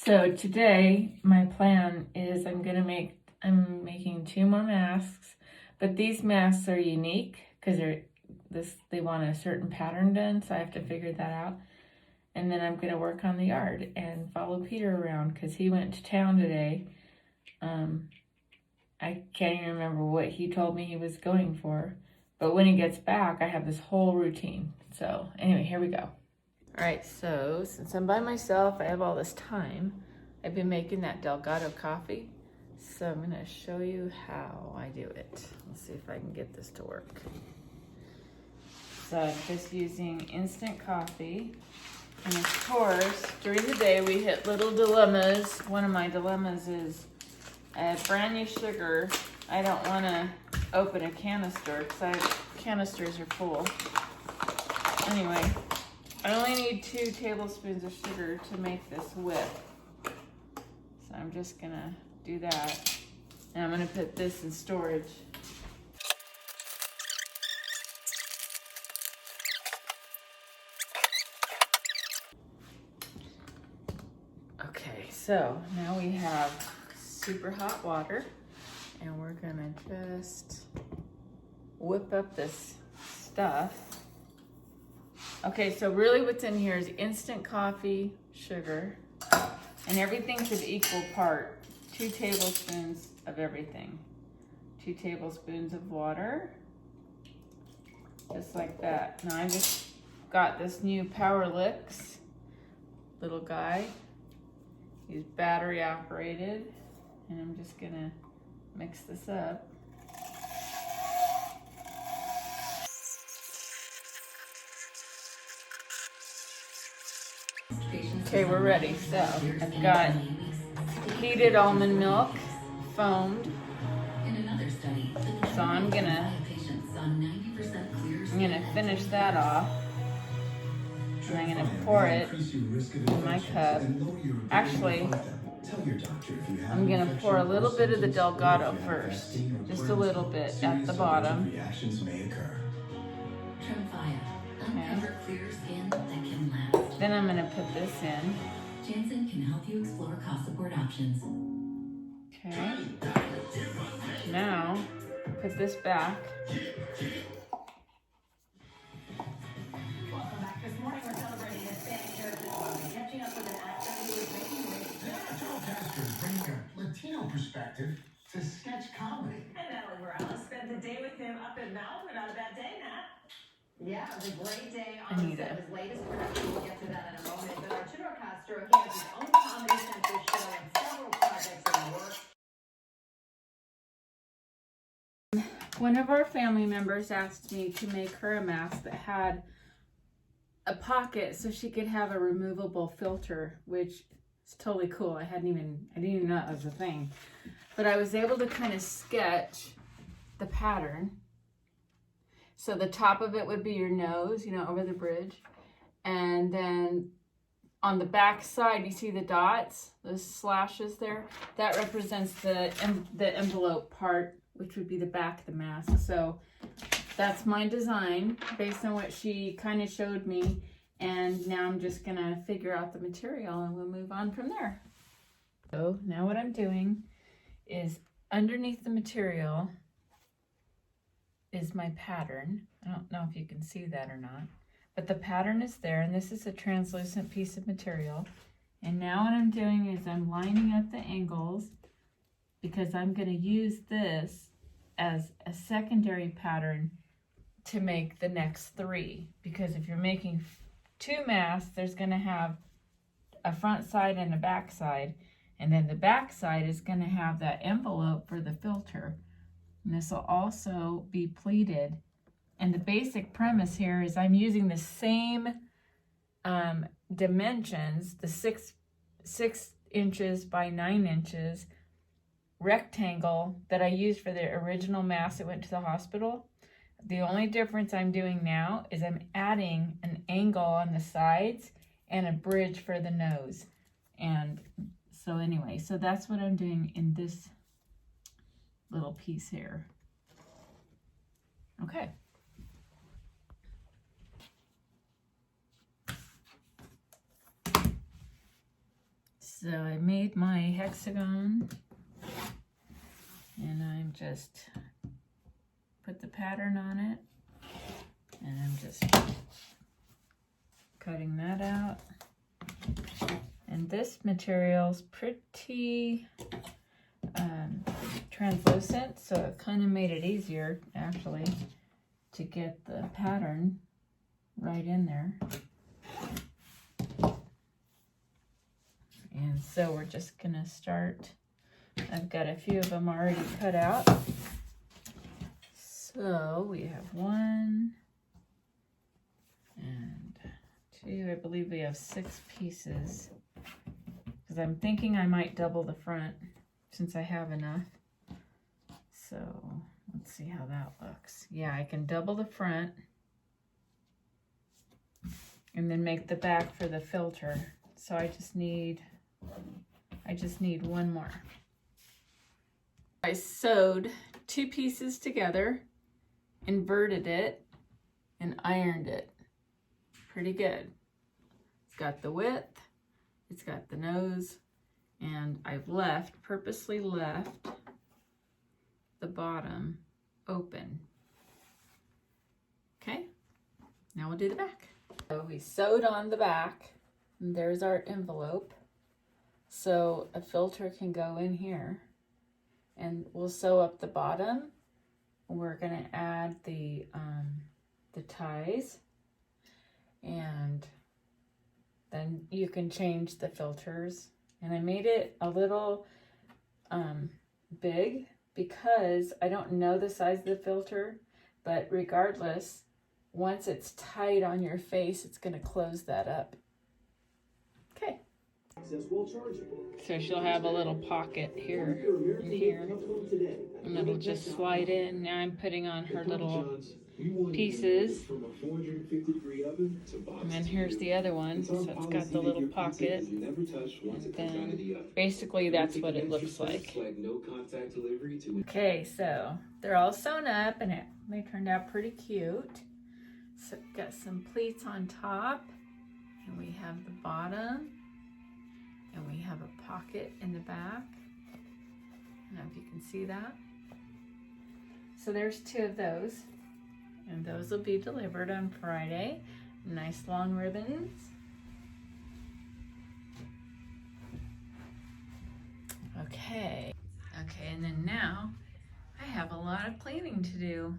So today my plan is I'm making 2 more masks, but these masks are unique because they want a certain pattern done, so I have to figure that out. And then I'm gonna work on the yard and follow Peter around because he went to town today. I can't even remember what he told me he was going for, but when he gets back, I have this whole routine. So anyway, here we go. All right, so since I'm by myself, I have all this time. I've been making that Delgado coffee. So I'm gonna show you how I do it. Let's see if I can get this to work. So I'm just using instant coffee. And of course, during the day we hit little dilemmas. One of my dilemmas is I have brand new sugar. I don't wanna open a canister because canisters are full. Anyway, I only need 2 tablespoons of sugar to make this whip. So I'm just gonna do that. And I'm gonna put this in storage. Okay, so now we have super hot water and we're gonna just whip up this stuff. Okay, so really what's in here is instant coffee, sugar, and everything's an equal part. 2 tablespoons of everything. 2 tablespoons of water, just like that. Now I just got this new PowerLix little guy. He's battery operated, and I'm just gonna mix this up. Okay, we're ready. So I've got heated almond milk, foamed. So I'm gonna finish that off. And I'm gonna pour it in my cup. Actually, I'm gonna pour a little bit of the Delgado first, just a little bit at the bottom. Okay. Then I'm gonna put this in. Janssen can help you explore cost support options. Okay. Now, put this back. Welcome back. This morning we're celebrating Hispanic Heritage Month, catching up with an actor who is making waves. Joe Castro is bringing a Latino perspective to sketch comedy. And Natalie Morales spent the day with him up in Malibu. Not a bad day, Nat. Yeah, it was a great day on the set of his latest production. We'll get to that in a moment. But Arturo Castro, he has his own Comedy Central show and several projects in the works. One of our family members asked me to make her a mask that had a pocket so she could have a removable filter, which is totally cool. I didn't even know that was a thing. But I was able to kind of sketch the pattern. So the top of it would be your nose, over the bridge. And then on the back side, you see the dots, those slashes there? That represents the envelope part, which would be the back of the mask. So that's my design based on what she kind of showed me. And now I'm just gonna figure out the material and we'll move on from there. So now what I'm doing is underneath the material is my pattern. I don't know if you can see that or not, but the pattern is there, and this is a translucent piece of material. And now what I'm doing is I'm lining up the angles because I'm going to use this as a secondary pattern to make the next 3. Because if you're making 2 masks, there's going to have a front side and a back side, and then the back side is going to have that envelope for the filter. And this will also be pleated. And the basic premise here is I'm using the same dimensions, the 6 inches by 9 inches rectangle that I used for the original mask that went to the hospital. The only difference I'm doing now is I'm adding an angle on the sides and a bridge for the nose. And so anyway, so that's what I'm doing in this little piece here. Okay. So I made my hexagon and I'm just put the pattern on it and I'm just cutting that out. And this material's pretty translucent, so it kind of made it easier actually to get the pattern right in there. And so we're just gonna start. I've got a few of them already cut out. So we have 1 and 2, I believe we have 6 pieces. Because I'm thinking I might double the front since I have enough. So let's see how that looks. Yeah, I can double the front and then make the back for the filter. So I just need 1 more. I sewed 2 pieces together, inverted it, and ironed it. Pretty good. It's got the width, it's got the nose, and I've purposely left the bottom open. Okay, now we'll do the back. So we sewed on the back, and there's our envelope. So a filter can go in here, and we'll sew up the bottom. We're gonna add the ties, and then you can change the filters. And I made it a little big because I don't know the size of the filter, but regardless, once it's tight on your face, it's gonna close that up. Okay. So she'll have a little pocket here and here, and it'll just slide in. Now I'm putting on her little pieces, and then here's the other one, so it's got the little pocket, and then basically that's what it looks like. Okay, so they're all sewn up and they turned out pretty cute. So got some pleats on top, and we have the bottom, and we have a pocket in the back. I don't know if you can see that. So there's 2 of those, and those will be delivered on Friday. Nice long ribbons. Okay, and then now I have a lot of cleaning to do.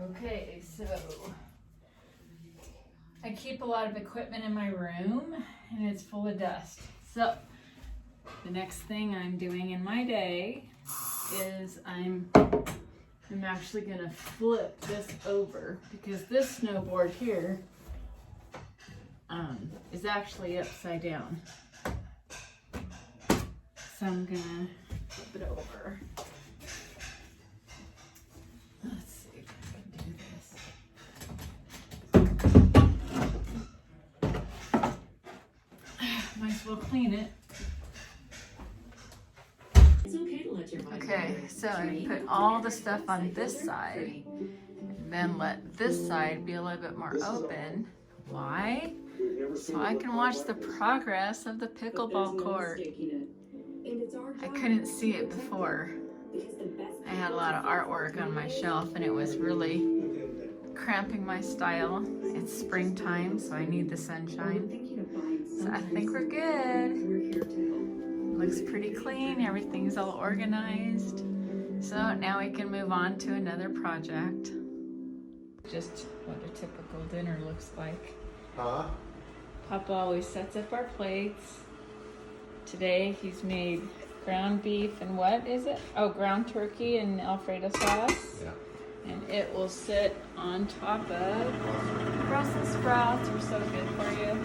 Okay, so I keep a lot of equipment in my room and it's full of dust. So the next thing I'm doing in my day is I'm actually gonna flip this over because this snowboard here is actually upside down. So I'm gonna flip it over. Let's see if I can do this. Might as well clean it. Okay, so I put all the stuff on this side and then let this side be a little bit more open. Why? So I can watch the progress of the pickleball court. I couldn't see it before. I had a lot of artwork on my shelf and it was really cramping my style. It's springtime, so I need the sunshine. So I think we're good. Looks pretty clean, everything's all organized. So now we can move on to another project. Just what a typical dinner looks like. Papa always sets up our plates. Today he's made ground beef and what is it? Oh, ground turkey and Alfredo sauce. Yeah. And it will sit on top of Brussels sprouts. Are so good for you.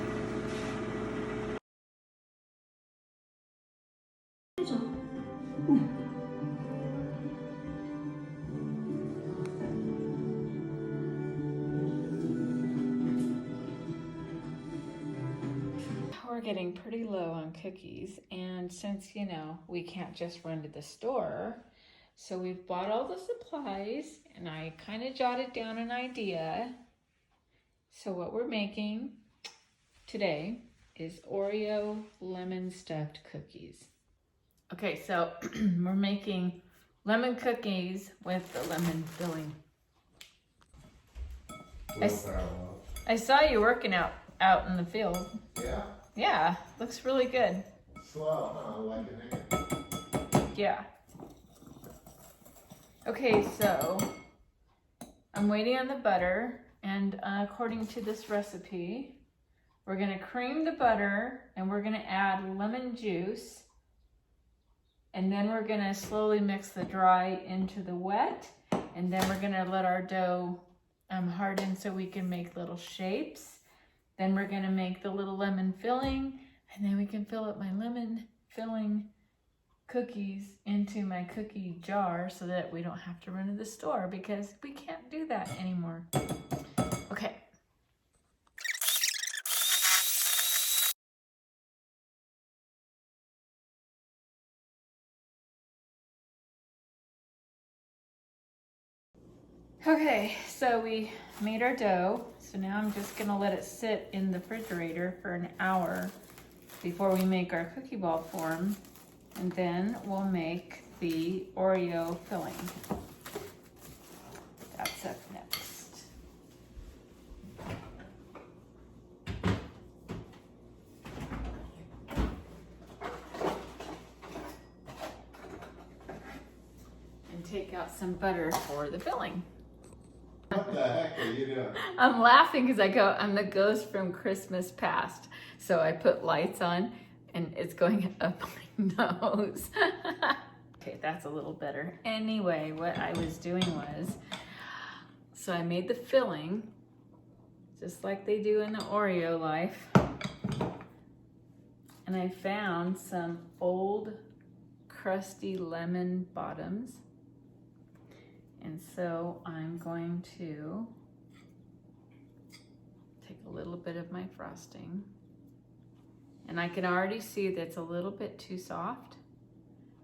We're getting pretty low on cookies, and since we can't just run to the store, so we've bought all the supplies, and I kind of jotted down an idea. So what we're making today is Oreo lemon stuffed cookies. Okay, so we're making lemon cookies with the lemon filling. I saw you working out in the field. Yeah, Yeah, looks really good. slow, huh? Like an Yeah. Okay, so I'm waiting on the butter, and according to this recipe, we're gonna cream the butter and we're gonna add lemon juice, and then we're gonna slowly mix the dry into the wet, and then we're gonna let our dough harden so we can make little shapes. Then we're gonna make the little lemon filling, and then we can fill up my lemon filling cookies into my cookie jar so that we don't have to run to the store, because we can't do that anymore. Okay. Okay, so we made our dough. So now I'm just gonna let it sit in the refrigerator for an hour before we make our cookie ball form. And then we'll make the Oreo filling. That's up next. And take out some butter for the filling. What the heck are you doing? I'm laughing because I'm the ghost from Christmas past. So I put lights on and it's going up my nose. Okay, that's a little better. Anyway, what I was doing was, so I made the filling just like they do in the Oreo life. And I found some old crusty lemon bottoms. And so I'm going to take a little bit of my frosting, and I can already see that's a little bit too soft.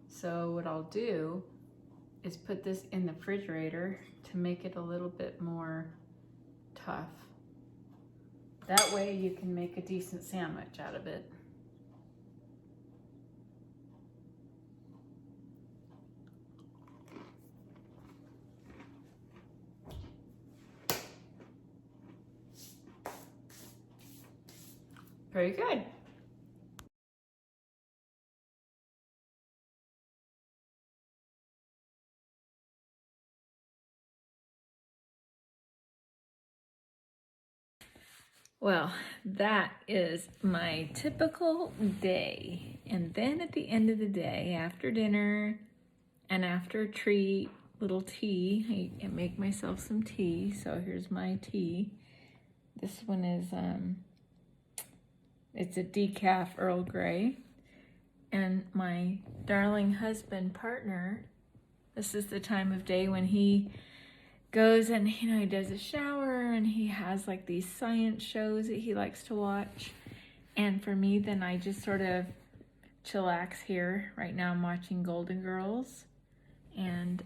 So what I'll do is put this in the refrigerator to make it a little bit more tough. That way you can make a decent sandwich out of it. Very good. Well, that is my typical day. And then at the end of the day, after dinner and after a treat, little tea, I make myself some tea. So here's my tea. This one is, it's a decaf Earl Grey. And my darling husband partner, this is the time of day when he goes and, you know, he does a shower and he has like these science shows that he likes to watch. And for me, then I just sort of chillax here. Right now I'm watching Golden Girls. And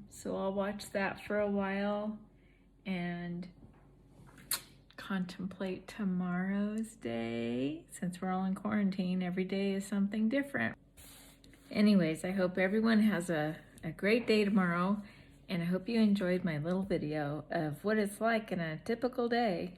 so I'll watch that for a while and contemplate tomorrow's day. Since we're all in quarantine, every day is something different. Anyways, I hope everyone has a great day tomorrow, and I hope you enjoyed my little video of what it's like in a typical day.